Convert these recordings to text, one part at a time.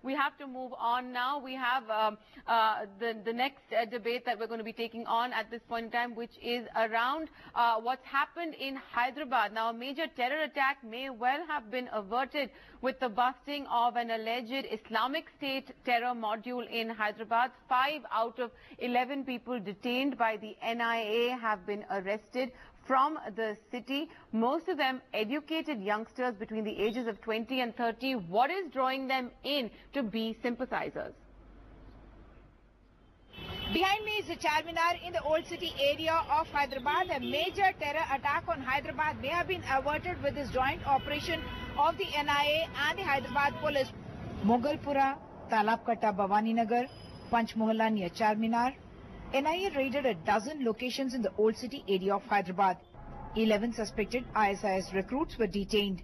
We have to move on now. We have the next debate that we're going to be taking on at this point in time, which is around what's happened in Hyderabad. Now, a major terror attack may well have been averted with the busting of an alleged Islamic State terror module in Hyderabad. 5 out of 11 people detained by the NIA have been arrested from the city, most of them educated youngsters between the ages of 20 and 30. What is drawing them in to be sympathizers? Behind me is the Charminar in the Old City area of Hyderabad. A major terror attack on Hyderabad may have been averted with this joint operation of the NIA and the Hyderabad police. Moghalpura, Talabkatta, Bhavaninagar, Panchmohalla near Charminar. NIA raided a dozen locations in the Old City area of Hyderabad. 11 suspected ISIS recruits were detained.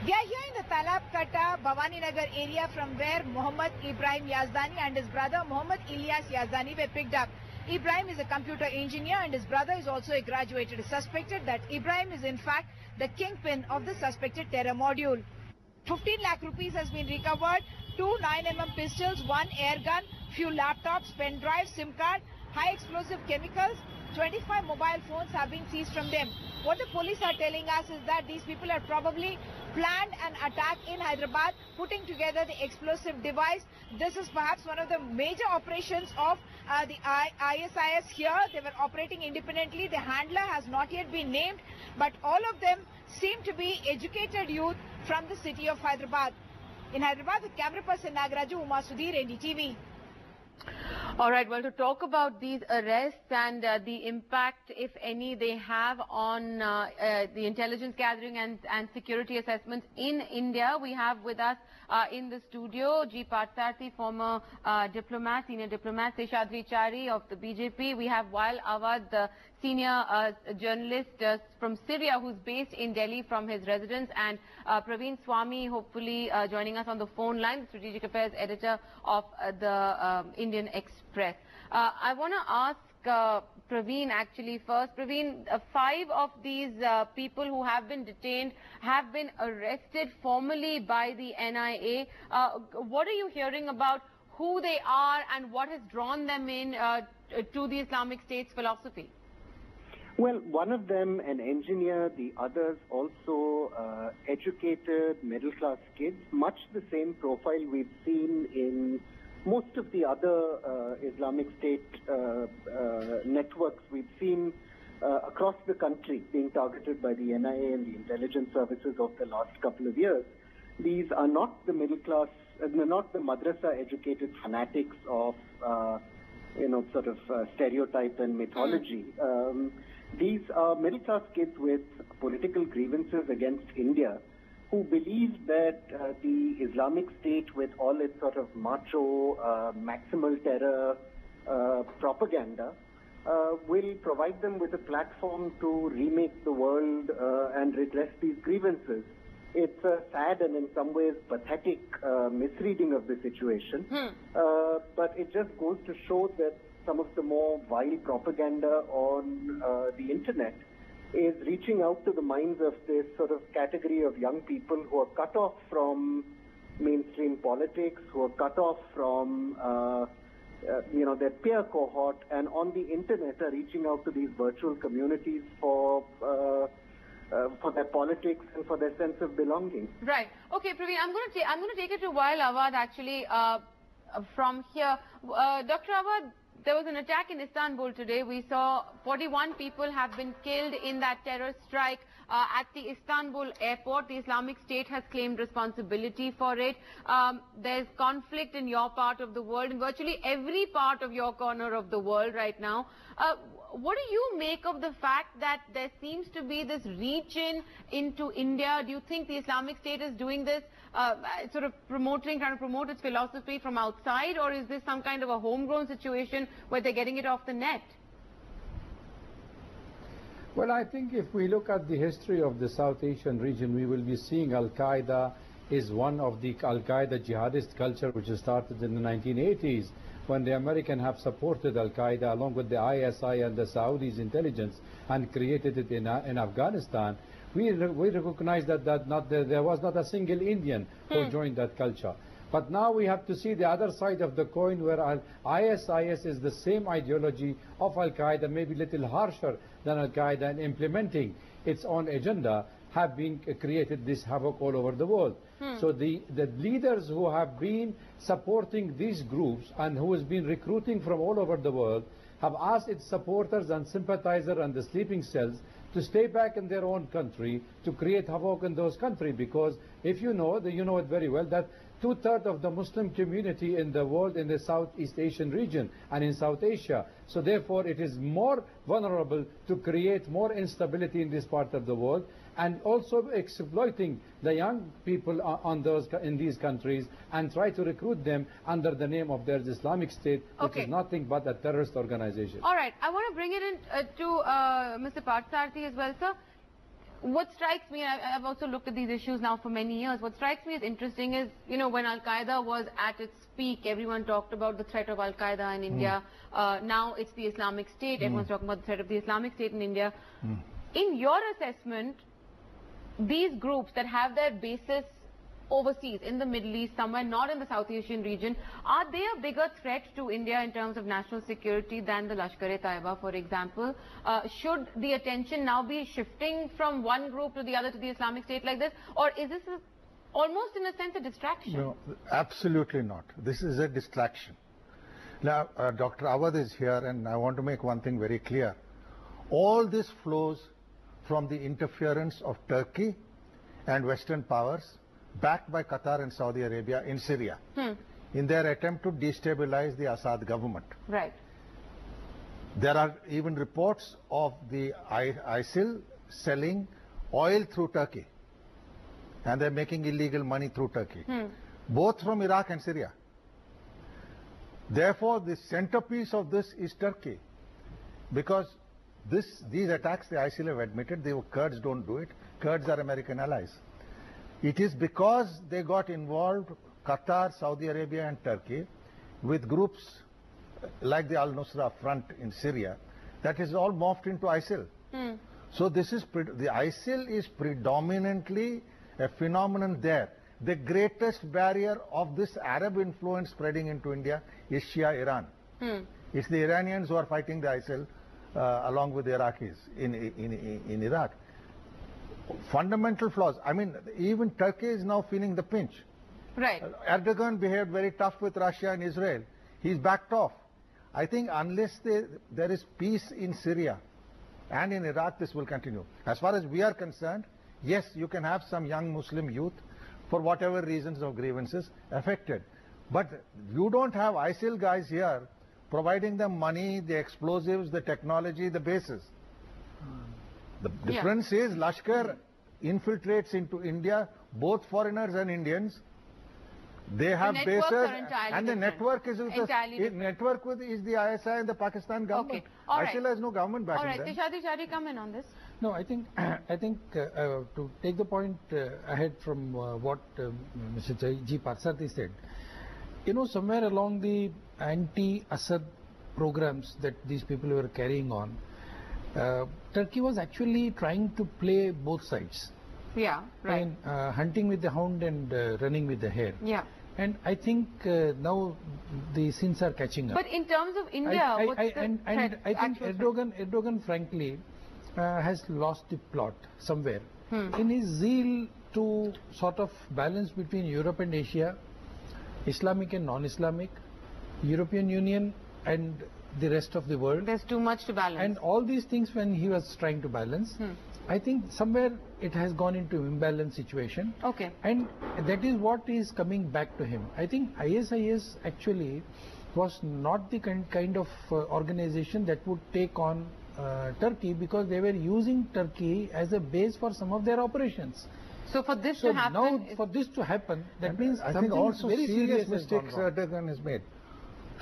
We are here in the Talabkatta, Bhavaninagar area from where Mohammad Ibrahim Yazdani and his brother Mohammad Ilyas Yazdani were picked up. Ibrahim is a computer engineer and his brother is also a graduate. It is suspected that Ibrahim is in fact the kingpin of the suspected terror module. 15 lakh rupees has been recovered, 2 9mm pistols, 1 air gun, few laptops, pen drives, SIM card, high explosive chemicals, 25 mobile phones have been seized from them. What the police are telling us is that these people had probably planned an attack in Hyderabad, putting together the explosive device. This is perhaps one of the major operations of the ISIS here. They were operating independently. The handler has not yet been named, but all of them seem to be educated youth from the city of Hyderabad. In Hyderabad, with camera person Nagaraju, Uma Sudhir, NDTV. All right, well, to talk about these arrests and the impact, if any, they have on the intelligence gathering and security assessments in India, we have with us in the studio G Parthasarthy, former diplomat, senior diplomat, Seshadri Chari of the BJP. We have Wael Awad, the senior journalist from Syria who's based in Delhi from his residence, and Praveen Swami, hopefully joining us on the phone line, the strategic affairs editor of the Indian Express. I want to ask Praveen actually first. Praveen, 5 of these people who have been detained have been arrested formally by the NIA. What are you hearing about who they are and what has drawn them in to the Islamic State's philosophy? Well, one of them an engineer, the others also educated middle-class kids, much the same profile we've seen in most of the other Islamic State networks we've seen across the country being targeted by the NIA and the intelligence services of the last couple of years. These are not the middle-class, not the madrasa-educated fanatics of, sort of stereotype and mythology. These are middle-class kids with political grievances against India who believe that the Islamic State, with all its sort of macho, maximal terror propaganda, will provide them with a platform to remake the world and redress these grievances. It's a sad and in some ways pathetic misreading of the situation, but it just goes to show that some of the more vile propaganda on the internet is reaching out to the minds of this sort of category of young people who are cut off from mainstream politics, who are cut off from their peer cohort, and on the internet are reaching out to these virtual communities for their politics and for their sense of belonging. Right. Okay, Praveen, I'm going to take it to Wael Awad actually from here. Dr. Awad, there was an attack in Istanbul today. We saw 41 people have been killed in that terror strike at the Istanbul airport. The Islamic State has claimed responsibility for it. There's conflict in your part of the world, in virtually every part of your corner of the world right now. What do you make of the fact that there seems to be this reach into India? Do you think the Islamic State is doing this, trying to promote its philosophy from outside, or is this some kind of a homegrown situation where they're getting it off the net? Well, I think if we look at the history of the South Asian region, we will be seeing Al-Qaeda is one of the Al-Qaeda jihadist culture which started in the 1980s. When the Americans have supported Al-Qaeda along with the ISI and the Saudis intelligence and created it in Afghanistan, we recognize that there was not a single Indian who joined that culture. But now we have to see the other side of the coin, where ISIS is the same ideology of Al-Qaeda, maybe a little harsher than Al-Qaeda, and implementing its own agenda, have been created this havoc all over the world. So the leaders who have been supporting these groups and who has been recruiting from all over the world have asked its supporters and sympathizers and the sleeping cells to stay back in their own country to create havoc in those countries, because if you know it very well that 2/3 of the Muslim community in the world in the Southeast Asian region and in South Asia. So therefore it is more vulnerable to create more instability in this part of the world, and also exploiting the young people in these countries and try to recruit them under the name of their Islamic State, which is nothing but a terrorist organization. All right, I want to bring it in to Mr. Parthasarthy as well, sir. What strikes me, I've also looked at these issues now for many years, what strikes me as interesting is, when Al-Qaeda was at its peak, everyone talked about the threat of Al-Qaeda in India. Now it's the Islamic State, everyone's talking about the threat of the Islamic State in India. In your assessment, these groups that have their basis overseas, in the Middle East, somewhere not in the South Asian region, are they a bigger threat to India in terms of national security than the Lashkar-e-Taiba, for example? Should the attention now be shifting from one group to the other, to the Islamic State like this? Or is this almost in a sense a distraction? No, absolutely not. This is a distraction. Now, Dr. Awad is here, and I want to make one thing very clear. All this flows from the interference of Turkey and Western powers, backed by Qatar and Saudi Arabia in Syria, in their attempt to destabilize the Assad government. Right. There are even reports of the ISIL selling oil through Turkey, and they're making illegal money through Turkey, both from Iraq and Syria. Therefore, the centerpiece of this is Turkey, because these attacks, the ISIL have admitted, the Kurds don't do it. Kurds are American allies. It is because they got involved, Qatar, Saudi Arabia and Turkey, with groups like the Al-Nusra Front in Syria, that is all morphed into ISIL. So the ISIL is predominantly a phenomenon there. The greatest barrier of this Arab influence spreading into India is Shia Iran. It's the Iranians who are fighting the ISIL along with the Iraqis in Iraq. Fundamental flaws. I mean, even Turkey is now feeling the pinch. Right. Erdogan behaved very tough with Russia and Israel. He's backed off. I think unless there is peace in Syria and in Iraq, this will continue. As far as we are concerned, yes, you can have some young Muslim youth, for whatever reasons of grievances, affected. But you don't have ISIL guys here providing them money, the explosives, the technology, the bases. The difference is Lashkar infiltrates into India, both foreigners and Indians. They have bases, and the network is is the ISI and the Pakistan government. Okay. All right. ISIL has no government backing them. All right, Tishadi, come in on this. No, I think to take the point ahead from what Mr. G Parthasarthy said, somewhere along the anti-Assad programs that these people were carrying on, Turkey was actually trying to play both sides. Yeah, right. I mean, hunting with the hound and running with the hare. Yeah. And I think now the sins are catching up. But in terms of India, I think Erdogan, frankly, has lost the plot somewhere. In his zeal to sort of balance between Europe and Asia, Islamic and non-Islamic, European Union and the rest of the world. There's too much to balance. And all these things when he was trying to balance, I think somewhere it has gone into imbalance situation. Okay. And that is what is coming back to him. I think ISIS actually was not the kind of organization that would take on Turkey, because they were using Turkey as a base for some of their operations. So for this to happen... now for this to happen, that means I think also very serious mistakes Erdogan has made.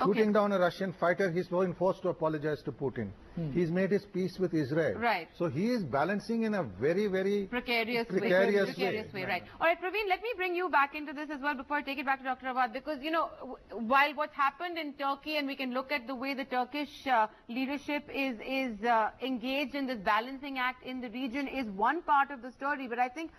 Shooting down a Russian fighter, he's been forced to apologize to Putin. He's made his peace with Israel. Right. So he is balancing in a very, very precarious way. Right. All right, Praveen, let me bring you back into this as well before I take it back to Dr. Awad, because, while what's happened in Turkey, and we can look at the way the Turkish leadership is engaged in this balancing act in the region, is one part of the story. But I think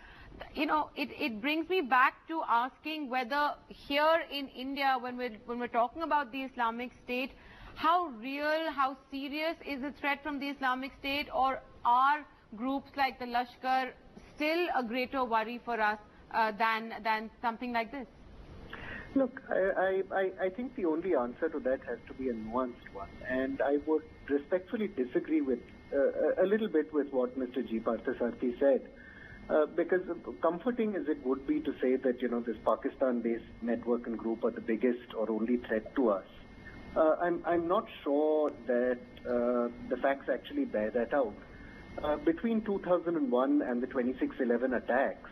you know, it brings me back to asking whether here in India, when we're talking about the Islamic State, how real, how serious is the threat from the Islamic State, or are groups like the Lashkar still a greater worry for us than something like this? Look, I think the only answer to that has to be a nuanced one, and I would respectfully disagree with a little bit with what Mr. G Parthasarthy said, because comforting as it would be to say that, you know, this Pakistan-based network and group are the biggest or only threat to us, I'm not sure that the facts actually bear that out. Between 2001 and the 26/11 attacks,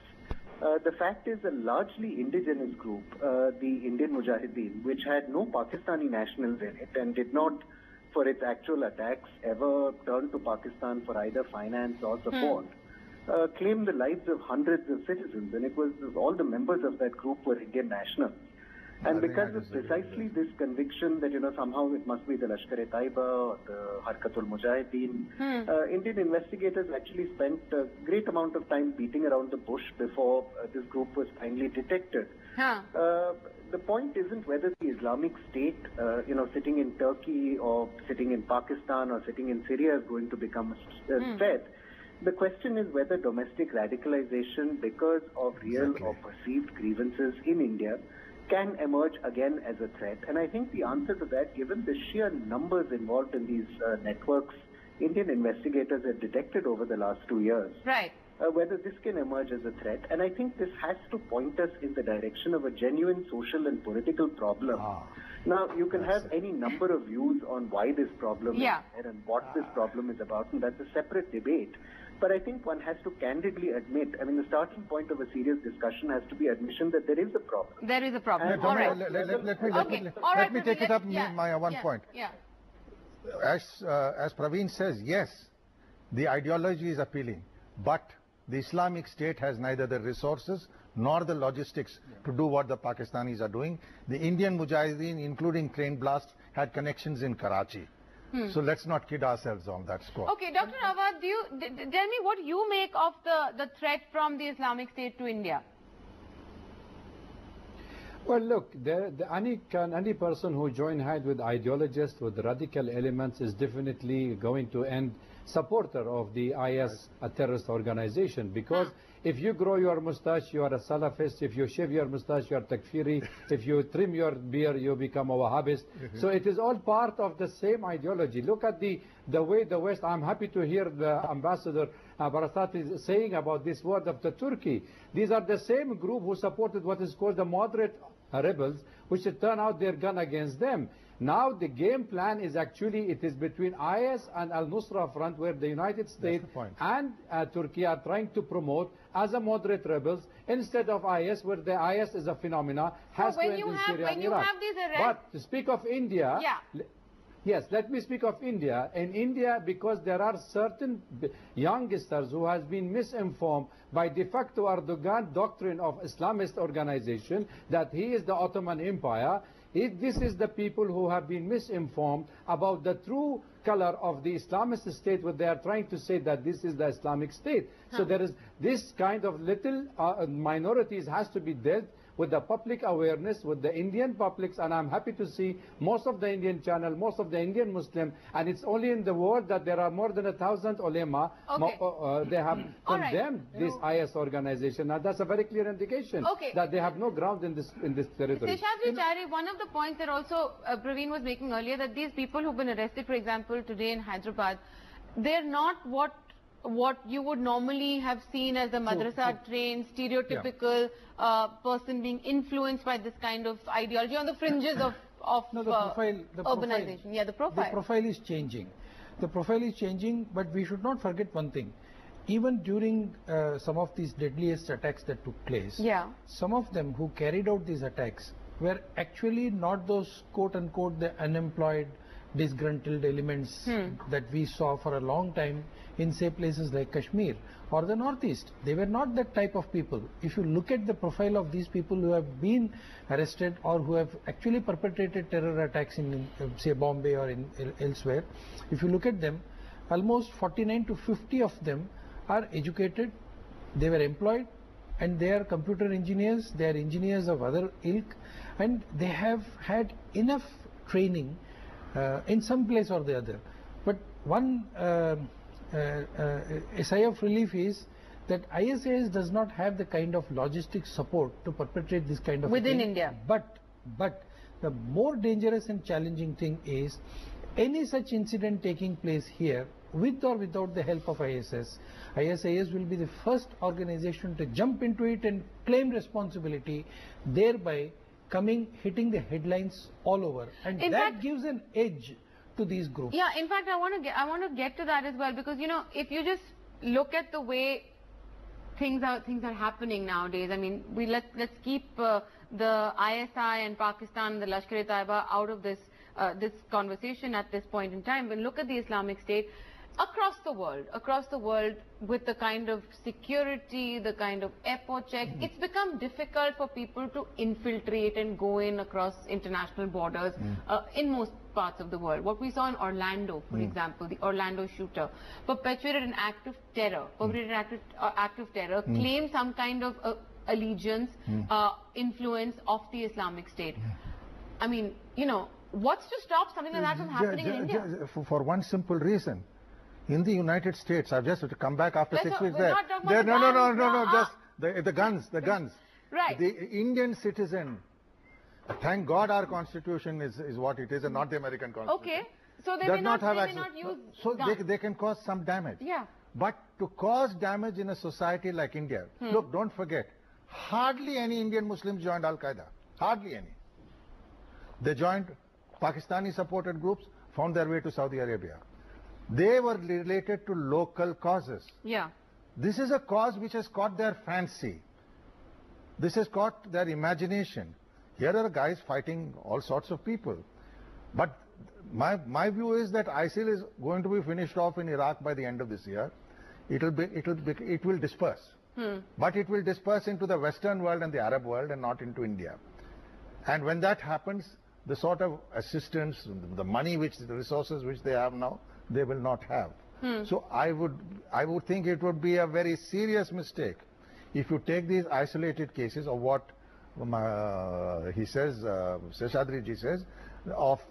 the fact is a largely indigenous group, the Indian Mujahideen, which had no Pakistani nationals in it and did not, for its actual attacks, ever turn to Pakistan for either finance or support, claimed the lives of hundreds of citizens, and it was all the members of that group were Indian nationals. And because of precisely this conviction that, you know, somehow it must be the Lashkar-e-Taiba or the Harkatul Mujahideen, Indian investigators actually spent a great amount of time beating around the bush before this group was finally detected. The point isn't whether the Islamic State, you know, sitting in Turkey or sitting in Pakistan or sitting in Syria is going to become a threat. The question is whether domestic radicalization, because of real or perceived grievances in India, can emerge again as a threat. And I think the answer to that, given the sheer numbers involved in these networks, Indian investigators have detected over the last 2 years, whether this can emerge as a threat. And I think this has to point us in the direction of a genuine social and political problem. Now, you can have any number of views on why this problem is there and what this problem is about, and that's a separate debate. But I think one has to candidly admit, I mean, the starting point of a serious discus has to be admission that there is a problem. There is a problem. All right. Let me take it up, my one point. As Praveen says, yes, the ideology is appealing, but the Islamic State has neither the resources nor the logistics to do what the Pakistanis are doing. The Indian Mujahideen, including train blast, had connections in Karachi. So let's not kid ourselves on that score. Okay, Dr. Awad, tell me what you make of the threat from the Islamic State to India. Well, look, any person who join hand with ideologists, with radical elements, is definitely going to end supporter of the IS, a terrorist organization, because if you grow your mustache, you are a Salafist. If you shave your mustache, you are Takfiri. If you trim your beard, you become a Wahhabist. So it is all part of the same ideology. Look at the way the West, I'm happy to hear the Ambassador Parthasarthy saying about this word of the Turkey. These are the same group who supported what is called the moderate rebels, which turn out their gun against them. Now the game plan is actually, it is between IS and Al-Nusra front, where the United States and Turkey are trying to promote as a moderate rebels instead of IS, where the IS is a phenomena, has to end in Syria and Iraq. But to speak of India, yes, let me speak of India. In India, because there are certain youngsters who has been misinformed by de facto Erdogan doctrine of Islamist organization that he is the Ottoman Empire. This is the people who have been misinformed about the true color of the Islamist state, where they are trying to say that this is the Islamic State. So there is this kind of little minorities has to be dealt with the public awareness, with the Indian publics, and I'm happy to see most of the Indian channel, most of the Indian Muslim, and it's only in the world that there are more than 1,000 ulema, they have condemned this IS organization. Now that's a very clear indication that they have no ground in this territory. Seshadri Chari, one of the points that also Praveen was making earlier, that these people who've been arrested, for example, today in Hyderabad, they're not what you would normally have seen as a madrasa-trained, stereotypical person being influenced by this kind of ideology on the fringes of urbanization. The profile is changing. The profile is changing, but we should not forget one thing. Even during some of these deadliest attacks that took place, some of them who carried out these attacks were actually not those quote-unquote the unemployed, disgruntled elements that we saw for a long time in, say, places like Kashmir or the Northeast. They were not that type of people. If you look at the profile of these people who have been arrested or who have actually perpetrated terror attacks in, say, Bombay or in elsewhere, if you look at them, almost 49 to 50 of them are educated, they were employed, and they are computer engineers, they are engineers of other ilk, and they have had enough training in some place or the other. But one a sigh of relief is that ISIS does not have the kind of logistic support to perpetrate this kind of within thing. India. But the more dangerous and challenging thing is any such incident taking place here with or without the help of ISIS will be the first organization to jump into it and claim responsibility, thereby hitting the headlines all over, and in that fact, gives an edge to these groups. Yeah, in fact, I want to get to that as well, because if you just look at the way things are happening nowadays. I mean, let's keep the ISI and Pakistan, the Lashkar-e-Taiba out of this conversation at this point in time. When look at the Islamic State across the world, with the kind of security, the kind of airport check, it's become difficult for people to infiltrate and go in across international borders in most parts of the world. What we saw in Orlando, for example, the Orlando shooter perpetrated an act of terror, claimed some kind of allegiance, influence of the Islamic State. I mean, what's to stop something like that from happening in India? For one simple reason. In the United States, I've just to come back after 6 weeks there. The guns. Right. The Indian citizen, thank God our constitution is what it is and not the American constitution. Okay. So they may not use so guns. they can cause some damage. Yeah. But to cause damage in a society like India, look, don't forget, hardly any Indian Muslims joined Al-Qaeda. Hardly any. They joined Pakistani supported groups, found their way to Saudi Arabia. They were related to local causes. Yeah. This is a cause which has caught their fancy. This has caught their imagination. Here are guys fighting all sorts of people. But my view is that ISIL is going to be finished off in Iraq by the end of this year. It will disperse. But it will disperse into the Western world and the Arab world and not into India. And when that happens, the sort of assistance, the money the resources which they have now, they will not have. So I would think it would be a very serious mistake if you take these isolated cases of what he says, Seshadri ji says, of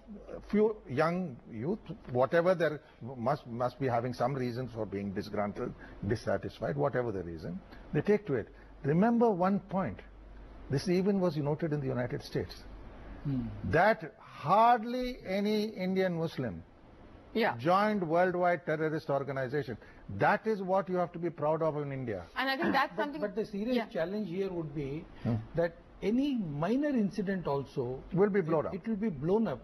few young youth, whatever there must be having some reasons for being disgruntled, dissatisfied, whatever the reason, they take to it. Remember one point, this even was noted in the United States, that hardly any Indian Muslim joined worldwide terrorist organization. That is what you have to be proud of in India. And I think that's something. But the serious challenge here would be that any minor incident also will be blown up. It will be blown up,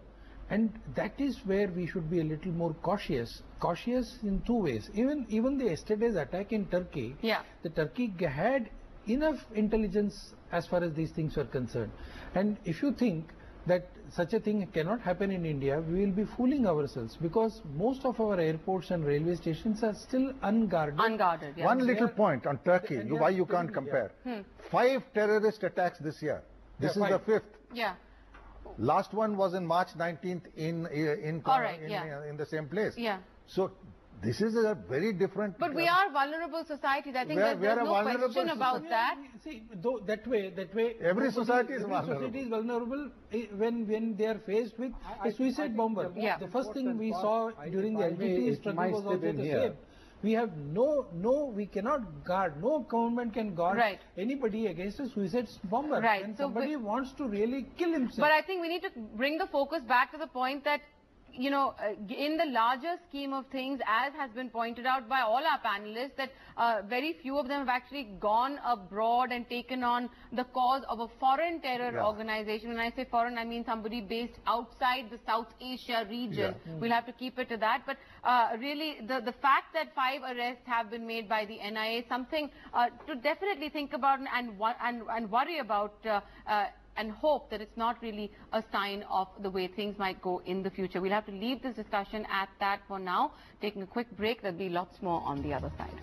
and that is where we should be a little more cautious. Cautious in two ways. Even the yesterday's attack in Turkey, the Turkey had enough intelligence as far as these things were concerned. And if you think that such a thing cannot happen in India, we will be fooling ourselves, because most of our airports and railway stations are still unguarded. One little point on Turkey, why you can't compare. 5 terrorist attacks this year. This is the 5th. Last one was in March 19th in the same place. So this is a very different. But we are vulnerable societies. I think there's no question about that. See, though that way, every society is vulnerable. Society is vulnerable when they are faced with a suicide bomber. The first thing we saw during the LGT struggle was also the same. We have we cannot guard, no government can guard anybody against a suicide bomber. And so somebody wants to really kill himself. But I think we need to bring the focus back to the point that, in the larger scheme of things, as has been pointed out by all our panelists, that very few of them have actually gone abroad and taken on the cause of a foreign terror organization. When I say foreign, I mean somebody based outside the South Asia region. We'll have to keep it to that. But really, the fact that 5 arrests have been made by the NIA is something to definitely think about and worry about, and hope that it's not really a sign of the way things might go in the future. We'll have to leave this discussion at that for now. Taking a quick break, there'll be lots more on the other side.